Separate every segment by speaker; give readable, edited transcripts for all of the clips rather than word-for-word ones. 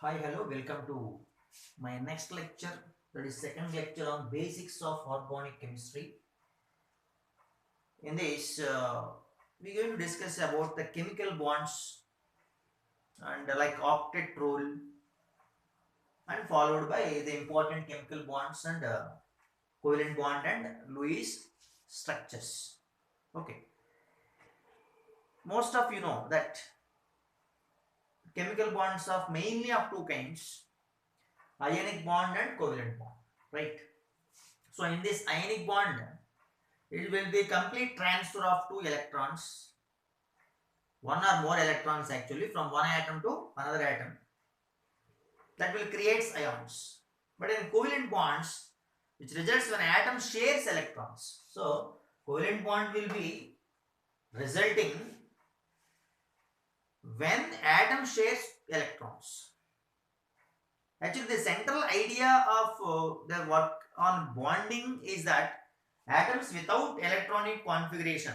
Speaker 1: Hi, hello, welcome to my next lecture. That is second lecture on basics of organic chemistry. In this, we're going to discuss about the chemical bonds and like octet rule, and followed by the important chemical bonds and covalent bond and Lewis structures. Okay, most of you know that chemical bonds are mainly of two kinds: ionic bond and covalent bond, right? So in this ionic bond, it will be complete transfer of two electrons, one or more electrons actually, from one atom to another atom. That will create ions. But in covalent bonds, which results when atom shares electrons. So covalent bond will be resulting when atom shares electrons. Actually, the central idea of the work on bonding is that atoms without electronic configuration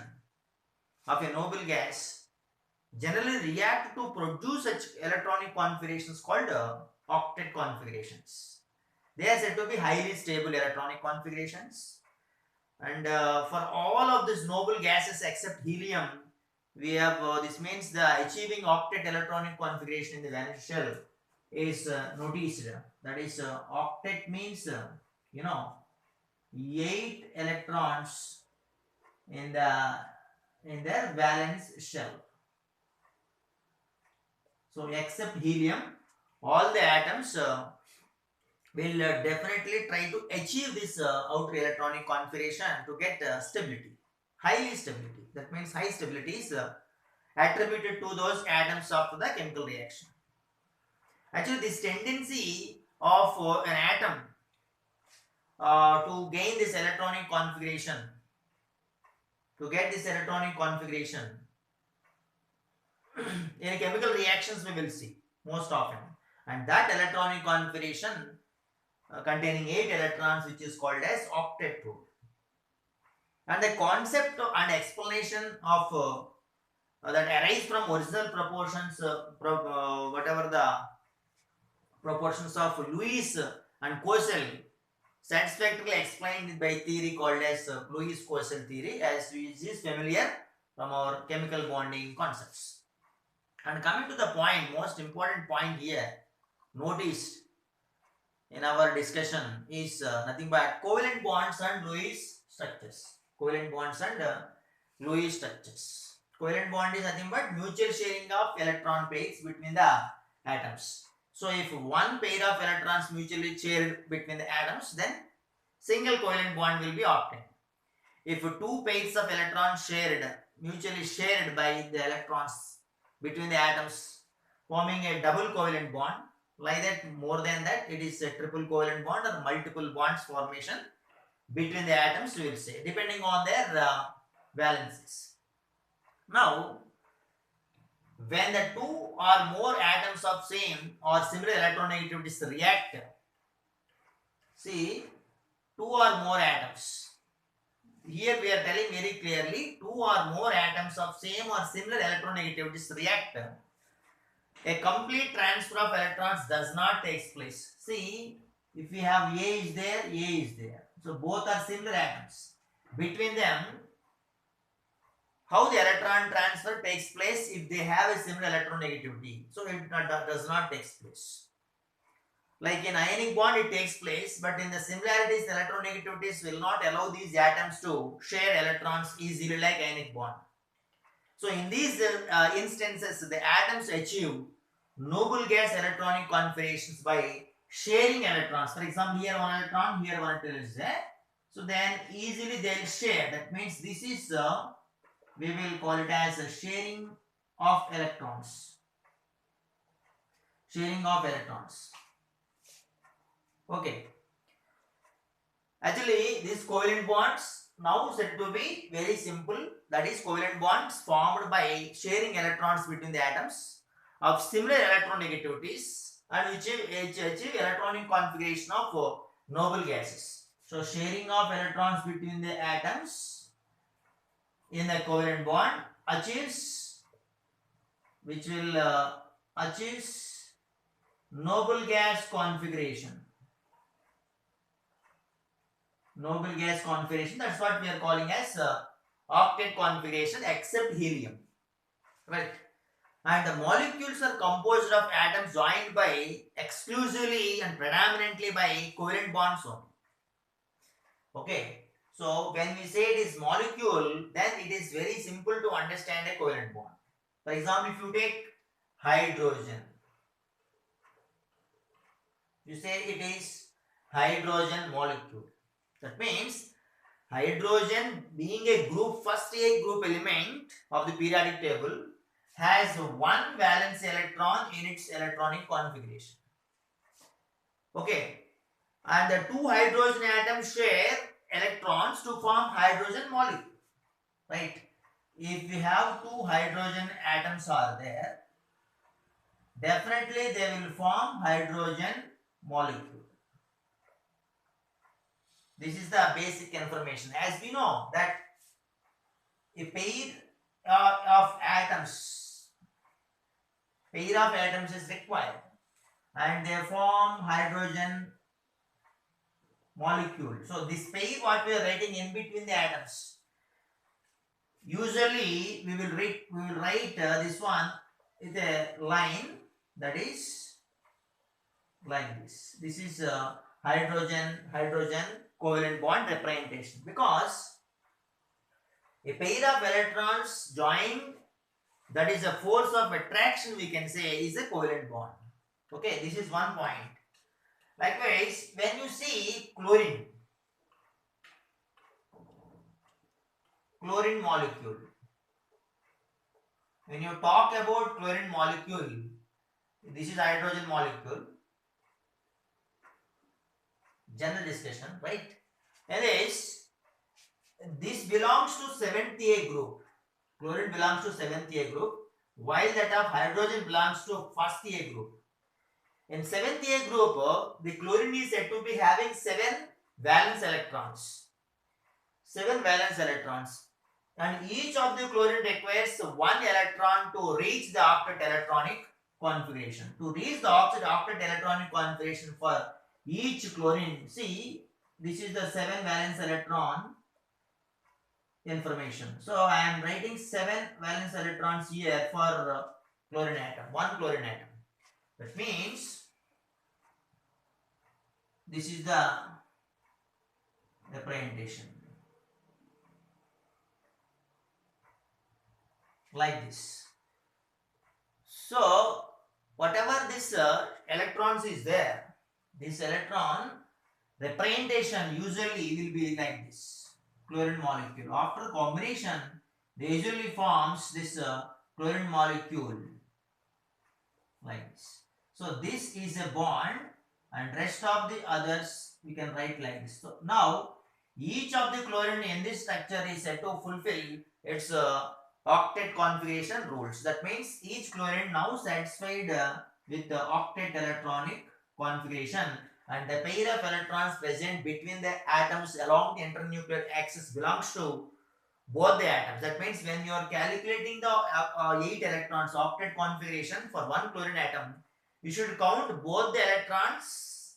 Speaker 1: of a noble gas generally react to produce such electronic configurations called octet configurations. They are said to be highly stable electronic configurations. And for all of these noble gases except helium, we have this means the achieving octet electronic configuration in the valence shell is noticed. That is, octet means you know 8 electrons in their valence shell. So except helium, all the atoms will definitely try to achieve this outer electronic configuration to get stability, highly stability. That means high stability is attributed to those atoms of the chemical reaction. Actually, this tendency of an atom to gain this electronic configuration, to get this electronic configuration in chemical reactions we will see most often, and that electronic configuration containing 8 electrons, which is called as octet rule. And the concept and explanation of that arise from original proportions, whatever the proportions of Lewis and Coasel, satisfactorily explained by theory called as Lewis-Coasel theory, as which is familiar from our chemical bonding concepts. And coming to the point, most important point here, noticed in our discussion is nothing but covalent bonds and Lewis structures. Covalent bonds and Lewis structures. Covalent bond is nothing but mutual sharing of electron pairs between the atoms. So if one pair of electrons mutually shared between the atoms, then single covalent bond will be obtained. If two pairs of electrons mutually shared by the electrons between the atoms, forming a double covalent bond, like that, more than that, it is a triple covalent bond or multiple bonds formation between the atoms, we will say, depending on their valences. Now, when the two or more atoms of same or similar electronegativities react, see, two or more atoms. Here we are telling very clearly, two or more atoms of same or similar electronegativities react. A complete transfer of electrons does not take place. See, if we have A is there, A is there. So both are similar atoms. Between them, how the electron transfer takes place if they have a similar electronegativity? So it does not take place. Like in ionic bond, it takes place, but in the similarities, the electronegativities will not allow these atoms to share electrons easily like ionic bond. So in these instances, the atoms achieve noble gas electronic configurations by sharing electrons. For example, here one electron, here one electron is there. So then easily they will share. That means this is we will call it as a sharing of electrons. Sharing of electrons. Okay. Actually, these covalent bonds now said to be very simple. That is, covalent bonds formed by sharing electrons between the atoms of similar electronegativities and which achieve electronic configuration of noble gases. So, sharing of electrons between the atoms in the covalent bond achieves, which will achieves noble gas configuration. Noble gas configuration, that's what we are calling as octet configuration except helium. Right. And the molecules are composed of atoms joined by exclusively and predominantly by covalent bonds only. Okay. So when we say it is molecule, then it is very simple to understand a covalent bond. For example, if you take hydrogen, you say it is hydrogen molecule. That means hydrogen being a group, first a group element of the periodic table, has one valence electron in its electronic configuration. Okay. And the two hydrogen atoms share electrons to form hydrogen molecule. Right. If we have two hydrogen atoms are there, definitely they will form hydrogen molecule. This is the basic information. As we know that a pair of atoms is required and they form hydrogen molecule. So this pair what we are writing in between the atoms, usually we will write this one with a line that is like this. This is hydrogen covalent bond representation, because a pair of electrons joined, that is a force of attraction, we can say, is a covalent bond. Okay, this is one point. Likewise, when you see chlorine molecule, when you talk about chlorine molecule, this is hydrogen molecule, general discussion, right? And this belongs to 7th A group. Chlorine belongs to 7th A group, while that of hydrogen belongs to 1st A group. In 7th A group, the chlorine is said to be having 7 valence electrons. 7 valence electrons. And each of the chlorine requires 1 electron to reach the octet electronic configuration. To reach the octet electronic configuration for each chlorine, see, this is the 7 valence electron information. So I am writing 7 valence electrons here for chlorine atom, 1 chlorine atom. That means this is the representation like this. So whatever this electrons is there, this electron representation usually will be like this. Chlorine molecule, after combination, they usually forms this chlorine molecule like this. So this is a bond, and rest of the others we can write like this. So now each of the chlorine in this structure is said to fulfill its octet configuration rules. That means each chlorine now satisfied with the octet electronic configuration, and the pair of electrons present between the atoms along the internuclear axis belongs to both the atoms. That means when you are calculating the 8 electrons octet configuration for one chlorine atom, you should count both the electrons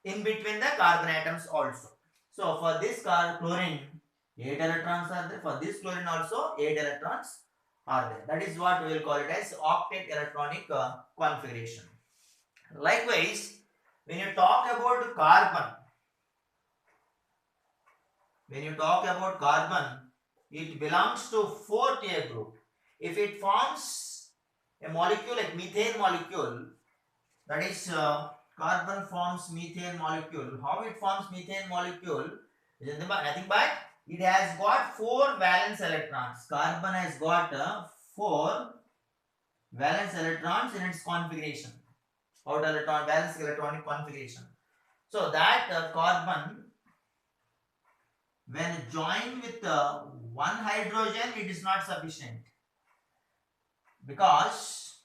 Speaker 1: in between the carbon atoms also. So for this chlorine, 8 electrons are there. For this chlorine also 8 electrons are there. That is what we will call it as octet electronic configuration. Likewise, when you talk about carbon, it belongs to 4th A group. If it forms a molecule like methane molecule, that is carbon forms methane molecule. How it forms methane molecule is nothing but it has got 4 valence electrons. Carbon has got 4 valence electrons in its configuration. Outer electron valence electronic configuration. So that carbon, when joined with one hydrogen, it is not sufficient, because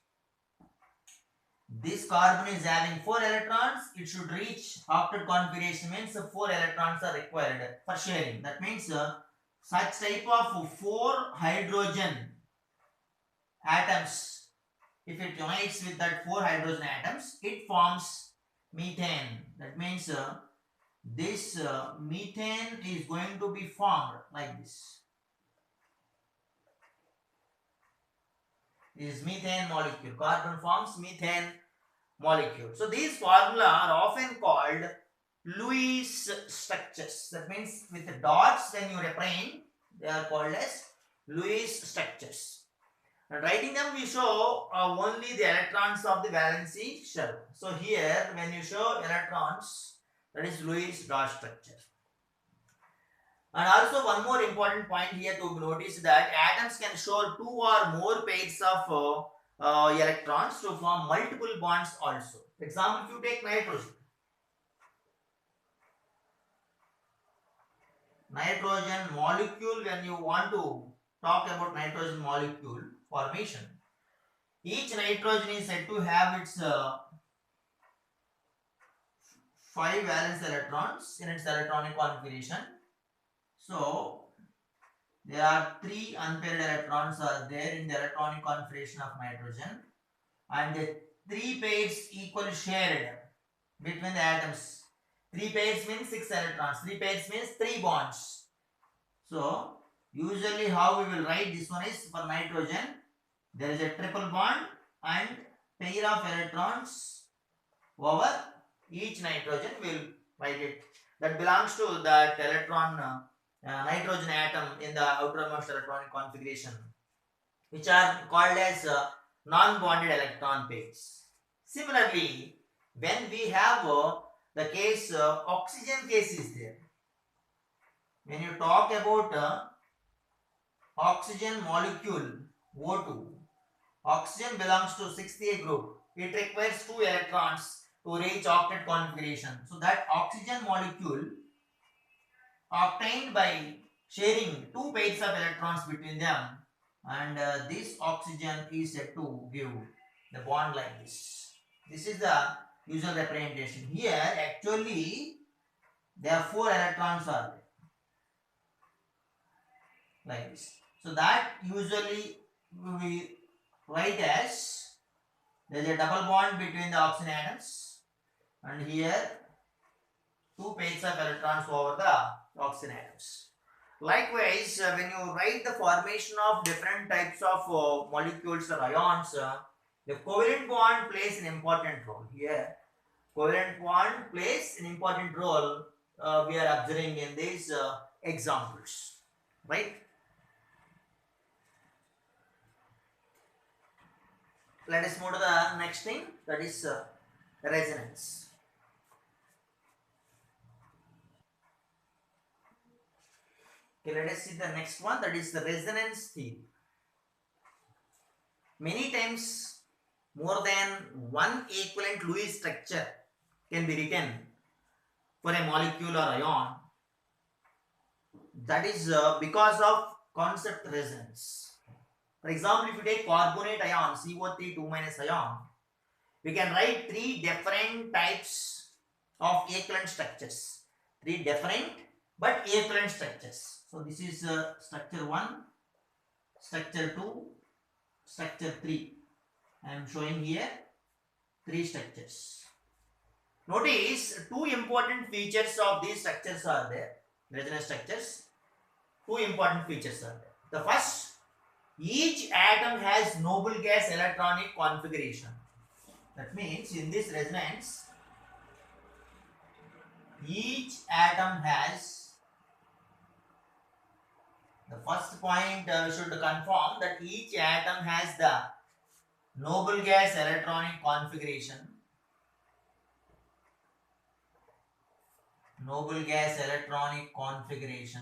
Speaker 1: this carbon is having 4 electrons. It should reach octet configuration, means 4 electrons are required for sharing. That means such type of 4 hydrogen atoms if it unites with that 4 hydrogen atoms, it forms methane. That means this methane is going to be formed like this. This is methane molecule. Carbon forms methane molecule. So these formula are often called Lewis structures. That means with the dots when you represent, they are called as Lewis structures. And writing them we show only the electrons of the valency shell. So here when you show electrons, that is Lewis dot structure. And also one more important point here to notice that atoms can show 2 or more pairs of electrons to form multiple bonds also. For example, if you take nitrogen molecule, when you want to talk about nitrogen molecule formation, each nitrogen is said to have its 5 valence electrons in its electronic configuration. So there are 3 unpaired electrons are there in the electronic configuration of nitrogen, and the 3 pairs equally shared between the atoms. 3 pairs means 6 electrons. 3 pairs means 3 bonds. So usually how we will write this one is for nitrogen, there is a triple bond and pair of electrons over each nitrogen. Will write it. That belongs to that electron nitrogen atom in the outermost electronic configuration, which are called as non-bonded electron pairs. Similarly, when we have the case oxygen case is there. When you talk about oxygen molecule O2, oxygen belongs to 6A group. It requires 2 electrons to reach octet configuration. So that oxygen molecule obtained by sharing 2 pairs of electrons between them, and this oxygen is said to give the bond like this. This is the usual representation. Here actually there are 4 electrons are there like this. So that usually we write as there is a double bond between the oxygen atoms, and here 2 pairs of electrons over the oxygen atoms. Likewise, when you write the formation of different types of molecules or ions, the covalent bond plays an important role. Here, covalent bond plays an important role we are observing in these examples, right? Let us move to the next thing, that is resonance. Okay, let us see the next one, that is the resonance theory. Many times more than one equivalent Lewis structure can be written for a molecule or ion. That is because of concept resonance. For example, if you take carbonate ion, CO3 2- ion, we can write 3 different types of equivalent structures. 3 different but equivalent structures. So this is structure 1, structure 2, structure 3. I am showing here 3 structures. Notice 2 important features of these structures are there. Resonance structures. 2 important features are there. The first, each atom has noble gas electronic configuration. That means in this resonance, each atom has, the first point should confirm that each atom has the noble gas electronic configuration. Noble gas electronic configuration.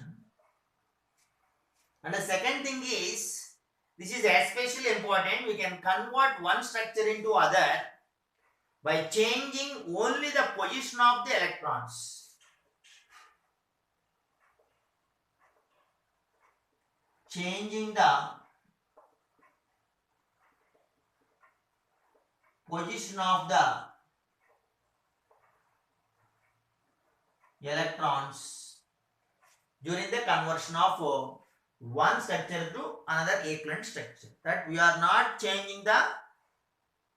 Speaker 1: And the second thing is, this is especially important, we can convert one structure into other by changing only the position of the electrons. Changing the position of the electrons during the conversion of one structure to another equivalent structure. That we are not changing the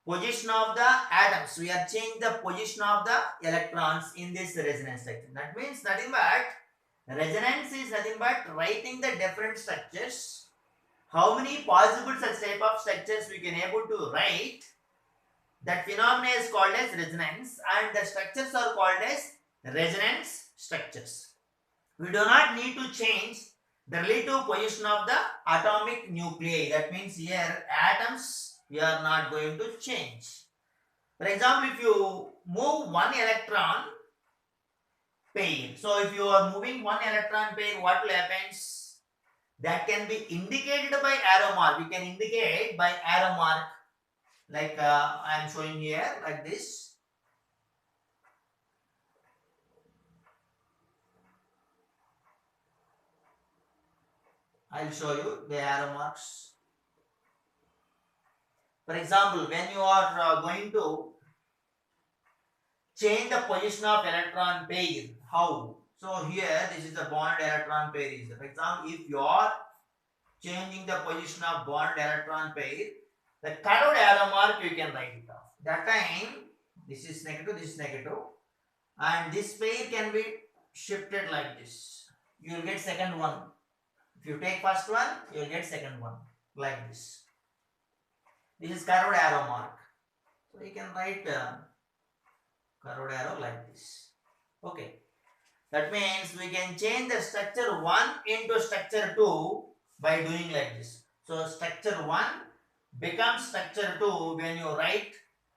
Speaker 1: position of the atoms. We are changing the position of the electrons in this resonance structure. That means nothing but resonance is nothing but writing the different structures. How many possible such type of structures we can able to write. That phenomena is called as resonance, and the structures are called as resonance structures. We do not need to change the relative position of the atomic nuclei. That means here atoms we are not going to change. For example, if you move one electron pair, so if you are moving one electron pair, what will happen? That can be indicated by arrow mark. We can indicate by arrow mark, like I am showing here, like this. I will show you the arrow marks. For example, when you are going to change the position of electron pair, how? So here this is the bond electron pair. For example, if you are changing the position of bond electron pair, the curved arrow mark you can write it off. That time this is negative, and this pair can be shifted like this. You will get second one. If you take first one, you will get second one like this. This is curved arrow mark. So you can write curved arrow like this. Okay. That means we can change the structure 1 into structure 2 by doing like this. So structure 1 becomes structure 2 when you write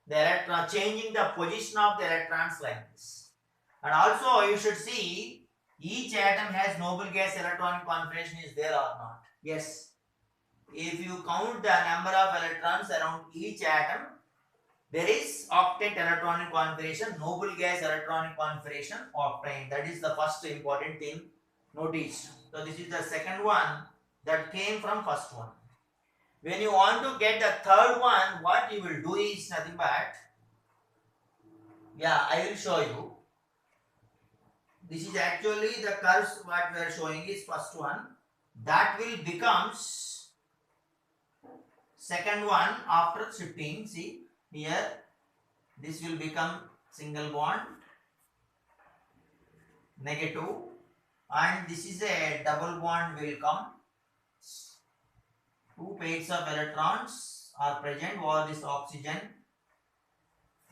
Speaker 1: the electron, changing the position of the electrons like this. And also you should see each atom has noble gas electronic configuration is there or not. Yes. If you count the number of electrons around each atom, there is octet electronic configuration, noble gas electronic configuration obtained. That is the first important thing. Notice. So this is the second one that came from first one. When you want to get the third one, what you will do is nothing but, I will show you. This is actually the curves what we are showing is first one. That will becomes second one after shifting. See here, this will become single bond, negative, and this is a double bond will come. Two pairs of electrons are present over this oxygen,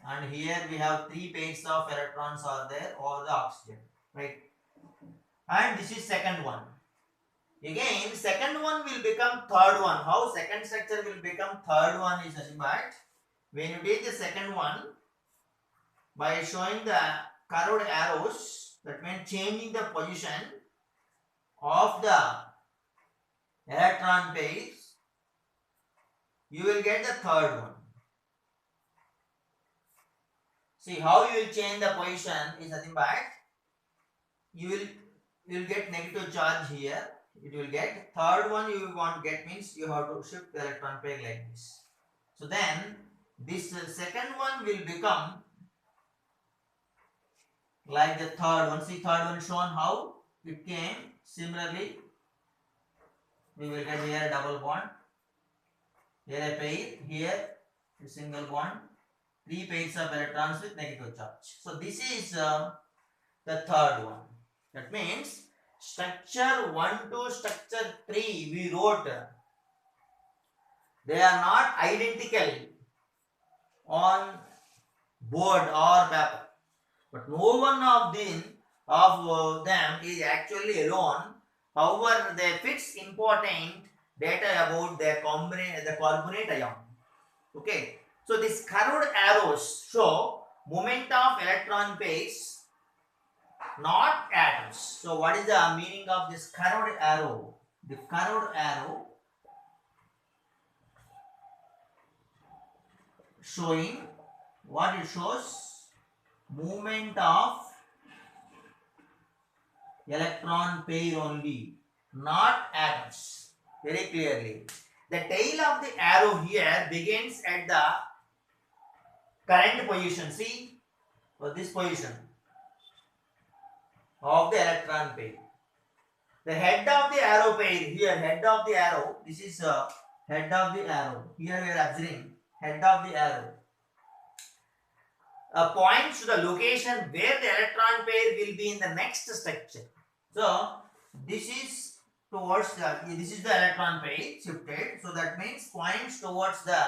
Speaker 1: and here we have three pairs of electrons are there over the oxygen, right? And this is second one. Again, second one will become third one. How second structure will become third one is nothing but, when you take the second one by showing the curved arrows, that means changing the position of the electron pairs, you will get the third one. See how you will change the position is nothing but, you will get negative charge here. It will get third one you want to get means you have to shift the electron pair like this. So then this second one will become like the third one. See third one shown how it came. Similarly, we will get here a double bond, here a pair, here a single bond, three pairs of electrons with negative charge. So this is the third one. That means structure 1 to structure 3 we wrote, they are not identical on board or paper, but no one of them is actually alone. However, they fix important data about the carbonate ion. Okay, so these curved arrows show movement of electron pairs, not atoms. So what is the meaning of this curved arrow? The curved arrow showing what it shows, movement of electron pair only, not atoms. Very clearly. The tail of the arrow here begins at the current position. See, for this position of the electron pair. The head of the arrow pair here, head of the arrow, this is head of the arrow. Here we are observing head of the arrow. points to the location where the electron pair will be in the next structure. So this is towards the, this is the electron pair shifted. So that means points towards the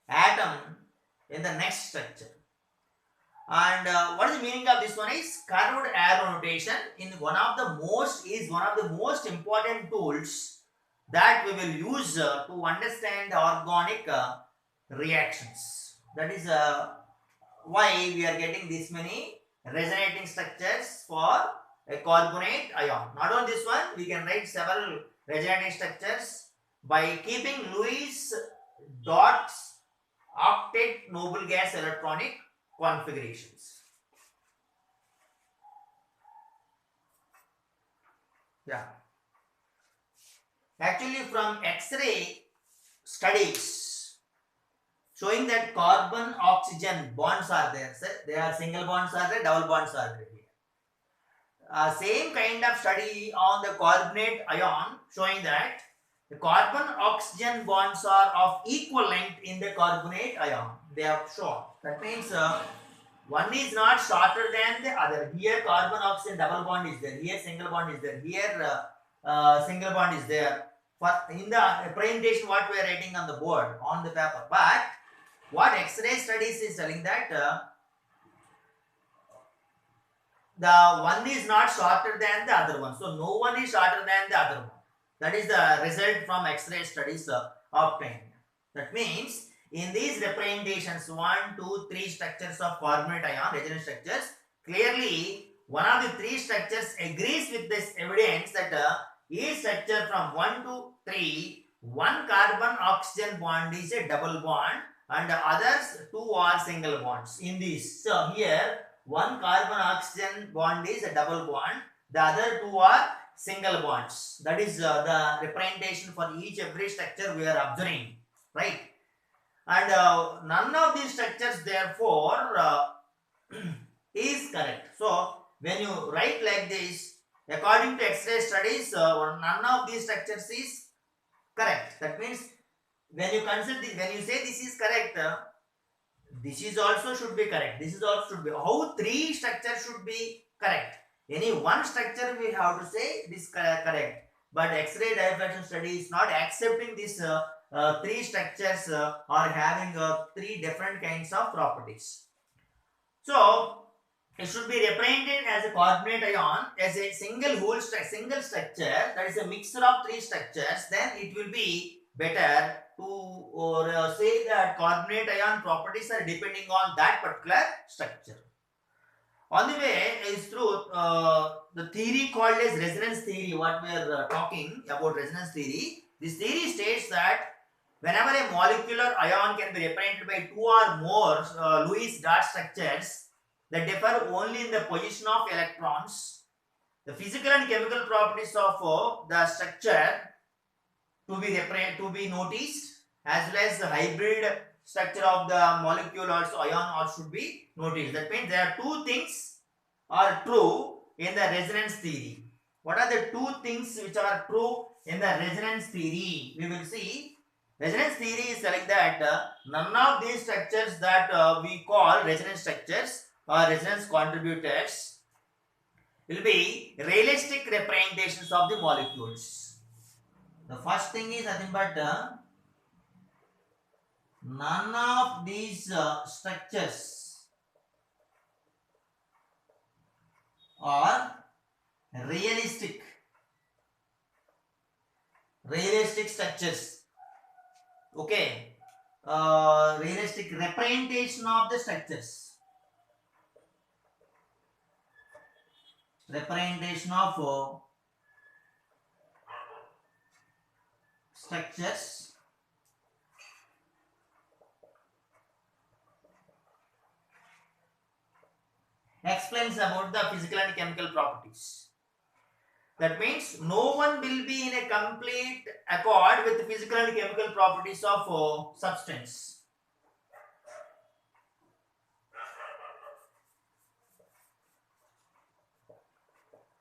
Speaker 1: atom in the next structure. And what is the meaning of this one is curved arrow notation in one of the most important tools that we will use to understand organic reactions. That is why we are getting this many resonating structures for a carbonate ion. Not only this one, we can write several resonating structures by keeping Lewis dots octet noble gas electronic configurations. Yeah. Actually, from X-ray studies showing that carbon oxygen bonds are there, sir. They are single bonds are there, double bonds are there here. Same kind of study on the carbonate ion showing that the carbon oxygen bonds are of equal length in the carbonate ion. They are shown. That means one is not shorter than the other. Here carbon oxygen double bond is there. Here single bond is there. Here single bond is there. For in the presentation, what we are writing on the board on the paper. But what X-ray studies is telling that the one is not shorter than the other one. So no one is shorter than the other one. That is the result from X-ray studies obtained. That means in these representations 1, 2, 3 structures of carbonate ion resonance structures, clearly one of the 3 structures agrees with this evidence that each structure from 1 to 3, one carbon oxygen bond is a double bond and the others 2 are single bonds in this. So here one carbon oxygen bond is a double bond, the other 2 are single bonds. That is the representation for every structure we are observing, right? And none of these structures therefore is correct. So when you write like this, according to X-ray studies, none of these structures is correct. That means when you consider this, when you say this is correct, this is also should be correct. This is also should be. How 3 structures should be correct? Any one structure we have to say this correct. But X-ray diffraction study is not accepting this 3 structures are having 3 different kinds of properties. So it should be represented as a carbonate ion as a single structure, that is a mixture of 3 structures. Then it will be better to say that carbonate ion properties are depending on that particular structure. On the way is through the theory called as resonance theory. What we are talking about resonance theory. This theory states that whenever a molecular ion can be represented by 2 or more Lewis dot structures that differ only in the position of electrons, the physical and chemical properties of the structure to be noticed, as well as the hybrid structure of the molecule also ion also should be noticed. That means there are 2 things are true in the resonance theory. What are the 2 things which are true in the resonance theory? We will see. Resonance theory is telling that none of these structures that we call resonance structures or resonance contributors will be realistic representations of the molecules. The first thing is nothing but none of these structures are realistic structures. Okay, realistic representation of the structures. Representation of structures explains about the physical and chemical properties. That means no one will be in a complete accord with the physical and chemical properties of substance.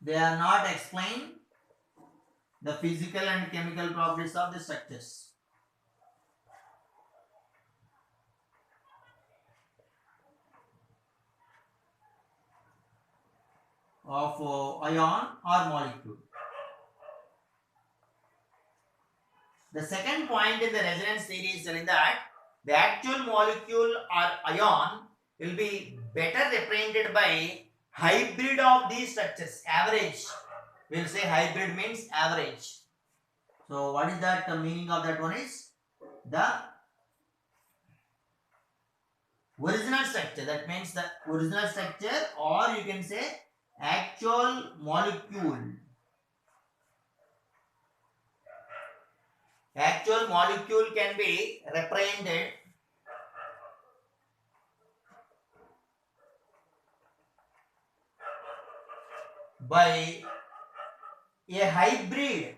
Speaker 1: They are not explained the physical and chemical properties of the structures. of ion or molecule. The second point in the resonance theory is telling that the actual molecule or ion will be better represented by hybrid of these structures. Average. We will say hybrid means average. So what is that? The meaning of that one is the original structure. That means the original structure, or you can say actual molecule. Actual molecule can be represented by a hybrid.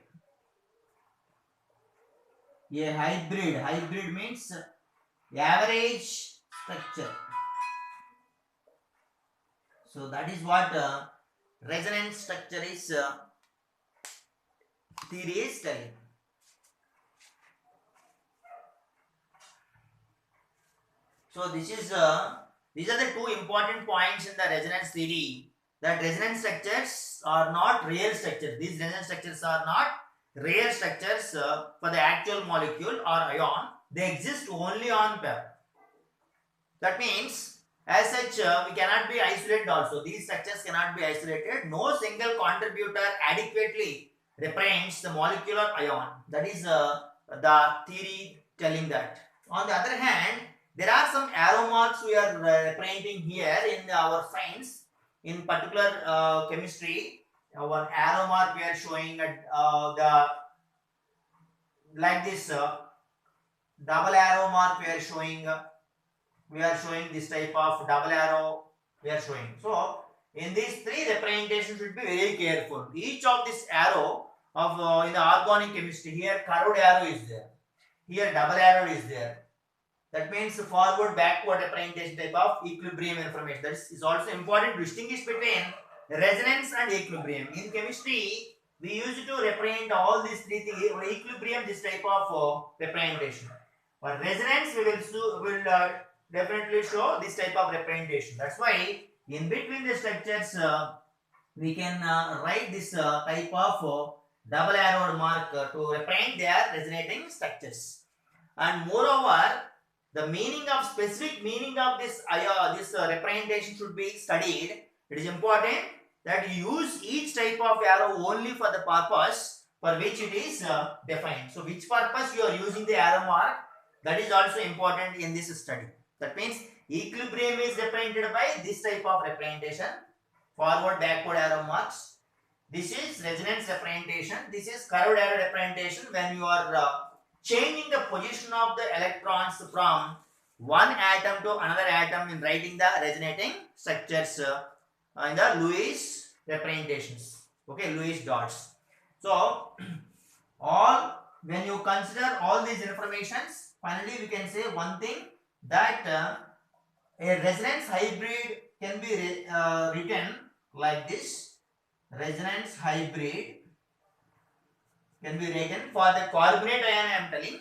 Speaker 1: A hybrid. Hybrid means average structure. So that is what resonance structure is theory is telling. So these are the two important points in the resonance theory. That resonance structures are not real structures. These resonance structures are not real structures for the actual molecule or ion. They exist only on pair. That means, as such, we cannot be isolated also. These structures cannot be isolated. No single contributor adequately represents the molecular ion. That is the theory telling that. On the other hand, there are some arrow marks we are representing here in our science. In particular chemistry, one arrow mark we are showing the like this double arrow mark we are showing. We are showing this type of double arrow we are showing. So in these three representations should be very careful. Each of this arrow of in the organic chemistry, here curved arrow is there. Here double arrow is there. That means forward backward representation type of equilibrium information. That is also important to distinguish between resonance and equilibrium. In chemistry, we used to represent all these three things. In equilibrium, this type of representation. For resonance, we will definitely show this type of representation. That's why in between the structures, we can write this type of double arrowed mark to represent their resonating structures. And moreover, the meaning of specific meaning of this representation should be studied. It is important that you use each type of arrow only for the purpose for which it is defined. So which purpose you are using the arrow mark, that is also important in this study. That means equilibrium is represented by this type of representation, forward backward arrow marks. This is resonance representation. This is curved arrow representation when you are changing the position of the electrons from one atom to another atom in writing the resonating structures in the Lewis representations. Okay, Lewis dots. So when you consider all these informations, finally we can say one thing, that a resonance hybrid can be written like this. Resonance hybrid can be written for the carbonate ion. I am telling,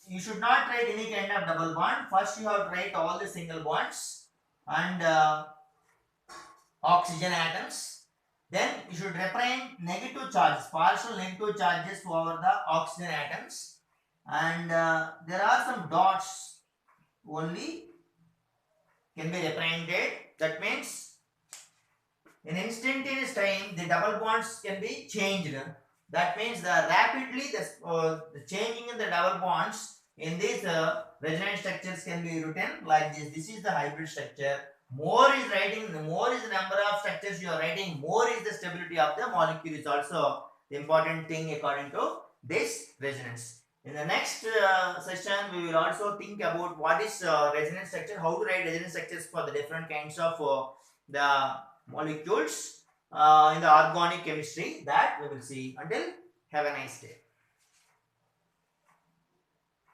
Speaker 1: you should not write any kind of double bond. First you have to write all the single bonds and oxygen atoms. Then you should represent negative charges, partial negative charges over the oxygen atoms. And there are some dots only can be represented. That means in instantaneous time the double bonds can be changed. That means rapidly the changing in the double bonds in these resonance structures can be written like this. This is the hybrid structure. More is writing, more is the number of structures you are writing, more is the stability of the molecule is also the important thing according to this resonance. In the next session, we will also think about what is resonance structure, how to write resonance structures for the different kinds of the molecules in the organic chemistry. That we will see. Until, have a nice day.